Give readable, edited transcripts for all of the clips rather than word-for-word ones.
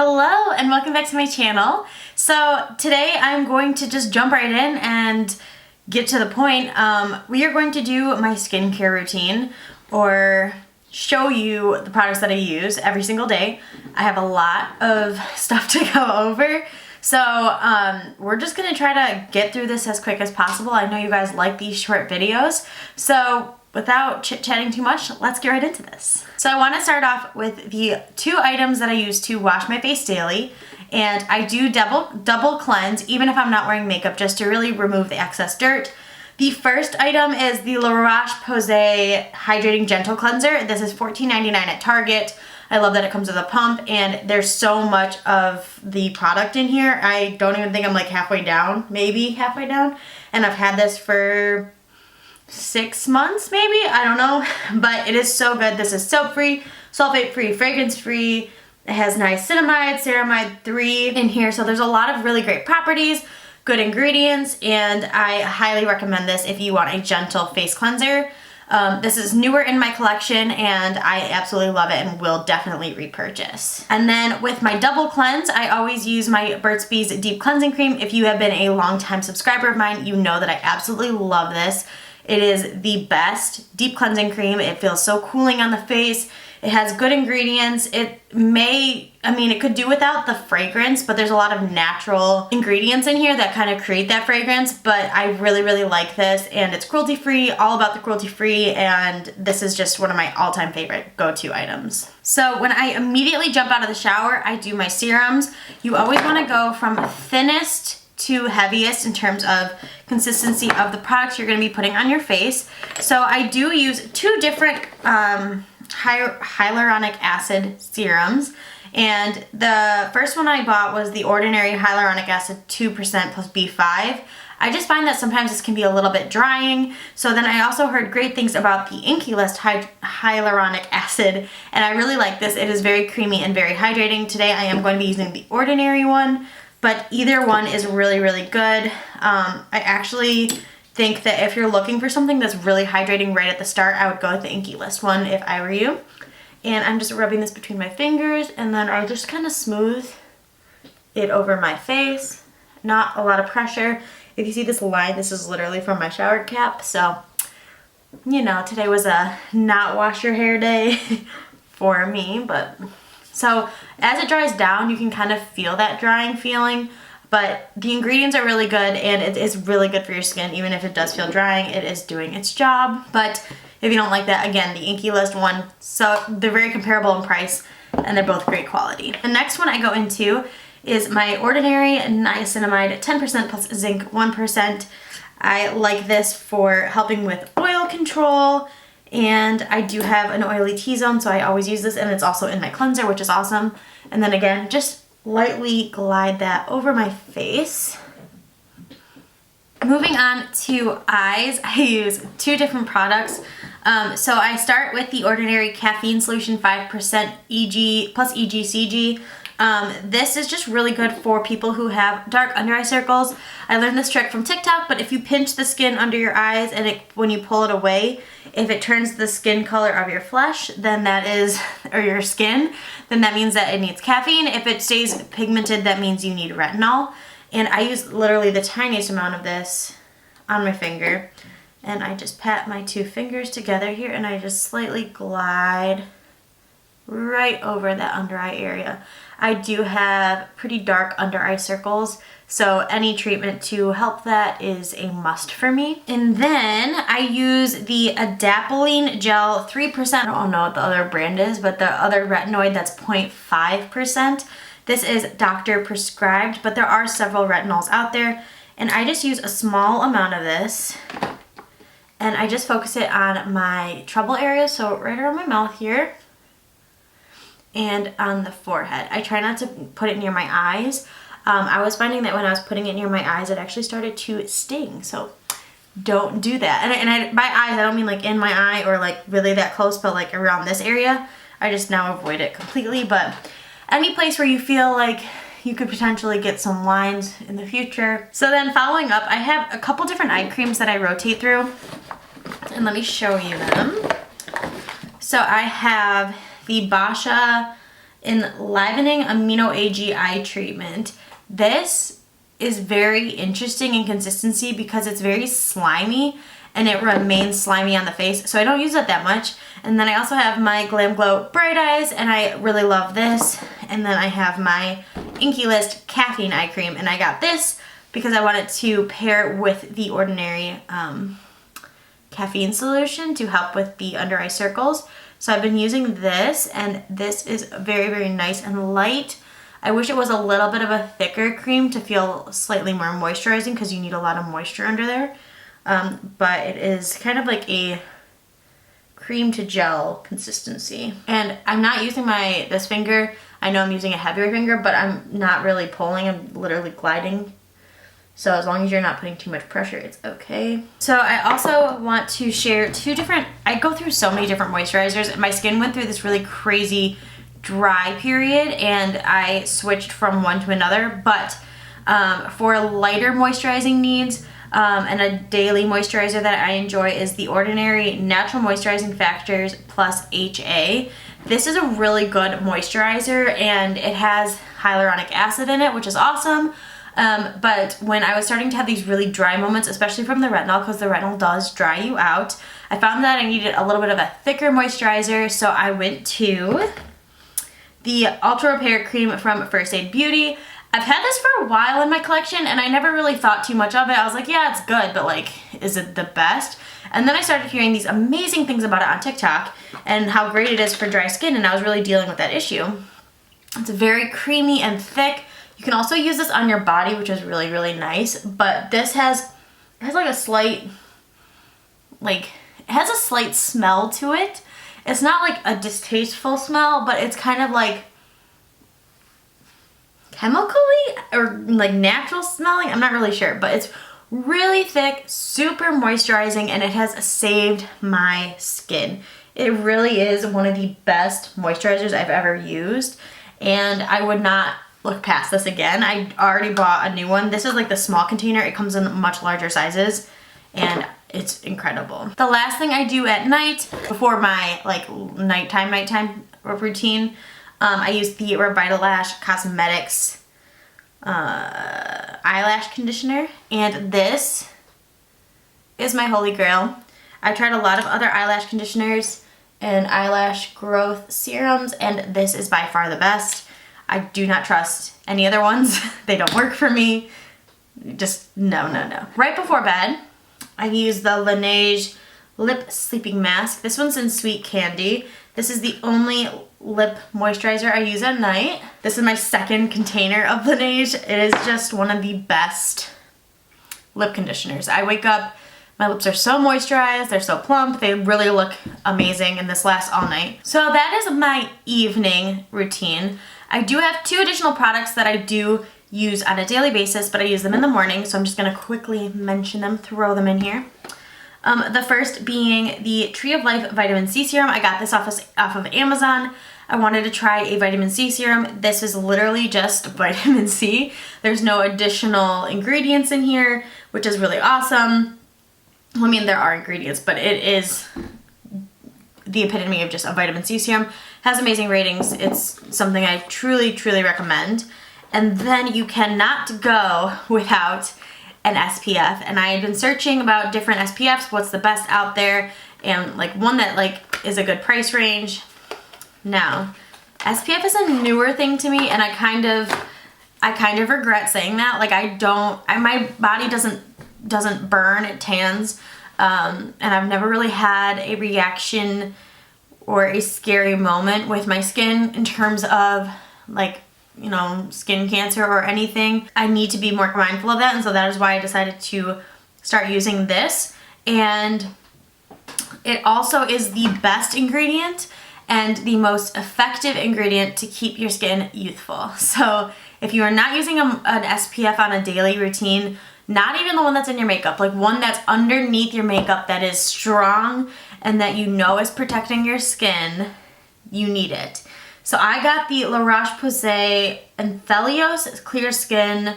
Hello and welcome back to my channel. So today I'm going to just jump right in and get to the point. We are going to do my skincare routine or show you the products that I use every single day. I have a lot of stuff to go over. So we're just gonna try to get through this as quick as possible. I know you guys like these short videos. So without chit-chatting too much, let's get right into this. So I want to start off with the two items that I use to wash my face daily. And I do double cleanse even if I'm not wearing makeup, just to really remove the excess dirt. The first item is the La-Roche Posay Hydrating Gentle Cleanser. This is $14.99 at Target. I love that it comes with a pump and there's so much of the product in here. I don't even think I'm like halfway down, maybe halfway down. And I've had this for 6 months maybe, I don't know, but it is so good. This is soap-free, sulfate-free, fragrance-free. It has niacinamide, ceramide 3 in here, so there's a lot of really great properties, good ingredients, and I highly recommend this if you want a gentle face cleanser. This is newer in my collection and I absolutely love it and will definitely repurchase. And then with my double cleanse, I always use my Burt's Bees Deep Cleansing Cream. If you have been a long-time subscriber of mine, you know that I absolutely love this. It is the best deep cleansing cream. It feels so cooling on the face. It has good ingredients. It could do without the fragrance, but there's a lot of natural ingredients in here that kind of create that fragrance, but I really, really like this, and it's cruelty-free, all about the cruelty-free, and this is just one of my all-time favorite go-to items. So when I immediately jump out of the shower, I do my serums. You always want to go from thinnest to heaviest in terms of consistency of the products you're going to be putting on your face. So I do use two different hyaluronic acid serums, and the first one I bought was the ordinary hyaluronic acid 2% plus B5. I just find that sometimes this can be a little bit drying, so then I also heard great things about the Inkey List hyaluronic acid, and I really like this. It is very creamy and very hydrating. Today I am going to be using the ordinary one, but either one is really, really good. I actually think that if you're looking for something that's really hydrating right at the start, I would go with the Inkey List one if I were you. And I'm just rubbing this between my fingers, and then I just kind of smooth it over my face. Not a lot of pressure. If you see this line, this is literally from my shower cap. So, you know, today was a not wash your hair day for me, but so as it dries down, you can kind of feel that drying feeling, but the ingredients are really good and it is really good for your skin. Even if it does feel drying, it is doing its job. But if you don't like that, again, the Inkey List one, so they're very comparable in price and they're both great quality. The next one I go into is my ordinary niacinamide 10% plus zinc 1%. I like this for helping with oil control, and I do have an oily T-zone, so I always use this, and it's also in my cleanser, which is awesome. And then again, just lightly glide that over my face. Moving on to eyes, I use two different products. So I start with the ordinary caffeine solution 5% EG plus EGCG. This is just really good for people who have dark under eye circles. I learned this trick from TikTok, but if you pinch the skin under your eyes and when you pull it away, if it turns the skin color of your flesh, then that is, or your skin, then that means that it needs caffeine. If it stays pigmented, that means you need retinol. And I use literally the tiniest amount of this on my finger, and I just pat my two fingers together here and I just slightly glide right over that under eye area. I do have pretty dark under eye circles, so any treatment to help that is a must for me. And then I use the Adapalene Gel 3%. I don't know what the other brand is, but the other retinoid that's 0.5%. This is doctor prescribed, but there are several retinols out there. And I just use a small amount of this, and I just focus it on my trouble area, so right around my mouth here, and on the forehead. I try not to put it near my eyes. I was finding that when I was putting it near my eyes, it actually started to sting, so don't do that. And by eyes, I don't mean like in my eye or like really that close, but like around this area. I just now avoid it completely, but any place where you feel like you could potentially get some lines in the future. So then following up, I have a couple different eye creams that I rotate through, and let me show you them. So I have the Basha Enlivening Amino AGI Treatment. This is very interesting in consistency because it's very slimy and it remains slimy on the face, so I don't use it that much. And then I also have my Glam Glow Bright Eyes, and I really love this. And then I have my Inky List Caffeine Eye Cream, and I got this because I wanted to pair with the Ordinary caffeine solution to help with the under eye circles. So I've been using this, and this is very, very nice and light. I wish it was a little bit of a thicker cream to feel slightly more moisturizing because you need a lot of moisture under there. But it is kind of like a cream to gel consistency. And I'm not using this finger. I know I'm using a heavier finger, but I'm not really pulling. I'm literally gliding. So as long as you're not putting too much pressure, it's okay. So I also want to share I go through so many different moisturizers. My skin went through this really crazy dry period, and I switched from one to another. But for lighter moisturizing needs, and a daily moisturizer that I enjoy is the Ordinary Natural Moisturizing Factors plus HA. This is a really good moisturizer, and it has hyaluronic acid in it, which is awesome. But when I was starting to have these really dry moments, especially from the retinol, because the retinol does dry you out, I found that I needed a little bit of a thicker moisturizer, so I went to the Ultra Repair Cream from First Aid Beauty. I've had this for a while in my collection, and I never really thought too much of it. I was like, yeah, it's good, but like, is it the best? And then I started hearing these amazing things about it on TikTok and how great it is for dry skin, and I was really dealing with that issue. It's very creamy and thick. You can also use this on your body, which is really, really nice, but this has like a slight, it has a slight smell to it. It's not like a distasteful smell, but it's kind of like chemically or like natural smelling. I'm not really sure, but it's really thick, super moisturizing, and it has saved my skin. It really is one of the best moisturizers I've ever used, and I would not look past this again. I already bought a new one. This is like the small container. It comes in much larger sizes, and it's incredible. The last thing I do at night before my nighttime routine, I use the Revitalash Cosmetics eyelash conditioner, and this is my holy grail. I tried a lot of other eyelash conditioners and eyelash growth serums, and this is by far the best. I do not trust any other ones. They don't work for me. Just no. Right before bed, I use the Laneige Lip Sleeping Mask. This one's in Sweet Candy. This is the only lip moisturizer I use at night. This is my second container of Laneige. It is just one of the best lip conditioners. I wake up, my lips are so moisturized, they're so plump, they really look amazing, and this lasts all night. So that is my evening routine. I do have 2 additional products that I do use on a daily basis, but I use them in the morning, so I'm just gonna quickly mention them, throw them in here. The first being the Tree of Life Vitamin C Serum. I got this off of Amazon. I wanted to try a vitamin C serum. This is literally just vitamin C. There's no additional ingredients in here, which is really awesome. Well, I mean, there are ingredients, but it is the epitome of just a vitamin C serum. Has amazing ratings. It's something I truly, truly recommend. And then you cannot go without an SPF. And I had been searching about different SPFs, what's the best out there, and like one that like is a good price range. Now, SPF is a newer thing to me, and I kind of regret saying that. Like my body doesn't burn, it tans. And I've never really had a reaction or a scary moment with my skin in terms of like, you know, skin cancer or anything. I need to be more mindful of that, and so that is why I decided to start using this. And it also is the best ingredient and the most effective ingredient to keep your skin youthful. So if you are not using an SPF on a daily routine, not even the one that's in your makeup, like one that's underneath your makeup that is strong and that you know is protecting your skin, you need it. So I got the La-Roche-Posay Anthelios Clear Skin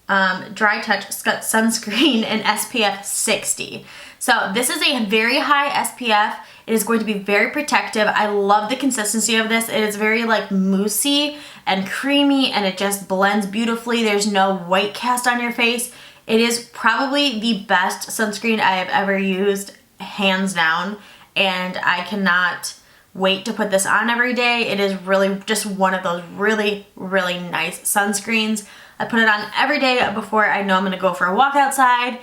Dry Touch Sunscreen in SPF 60. So this is a very high SPF. It is going to be very protective. I love the consistency of this. It is very like moussey and creamy, and it just blends beautifully. There's no white cast on your face. It is probably the best sunscreen I have ever used, hands down, and I cannot wait to put this on every day. It is really just one of those really, really nice sunscreens. I put it on every day before I know I'm gonna go for a walk outside,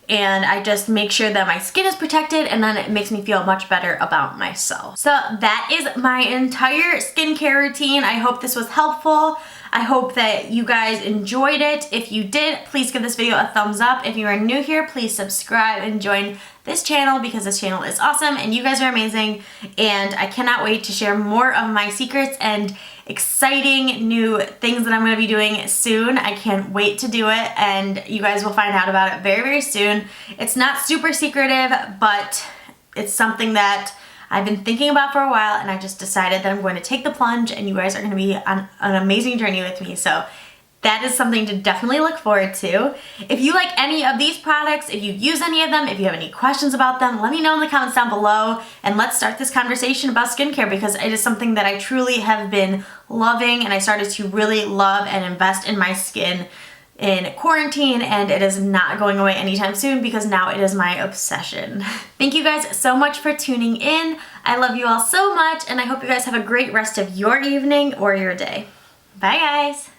and I just make sure that my skin is protected, and then it makes me feel much better about myself. So that is my entire skincare routine. I hope this was helpful. I hope that you guys enjoyed it. If you did, please give this video a thumbs up. If you are new here, please subscribe and join this channel because this channel is awesome and you guys are amazing, and I cannot wait to share more of my secrets and exciting new things that I'm going to be doing soon. I can't wait to do it, and you guys will find out about it very, very soon. It's not super secretive, but it's something that I've been thinking about for a while, and I just decided that I'm going to take the plunge, and you guys are going to be on an amazing journey with me. So that is something to definitely look forward to. If you like any of these products, if you use any of them, if you have any questions about them, let me know in the comments down below, and let's start this conversation about skincare, because it is something that I truly have been loving, and I started to really love and invest in my skin in quarantine, and it is not going away anytime soon because now it is my obsession. Thank you guys so much for tuning in. I love you all so much, and I hope you guys have a great rest of your evening or your day. Bye guys!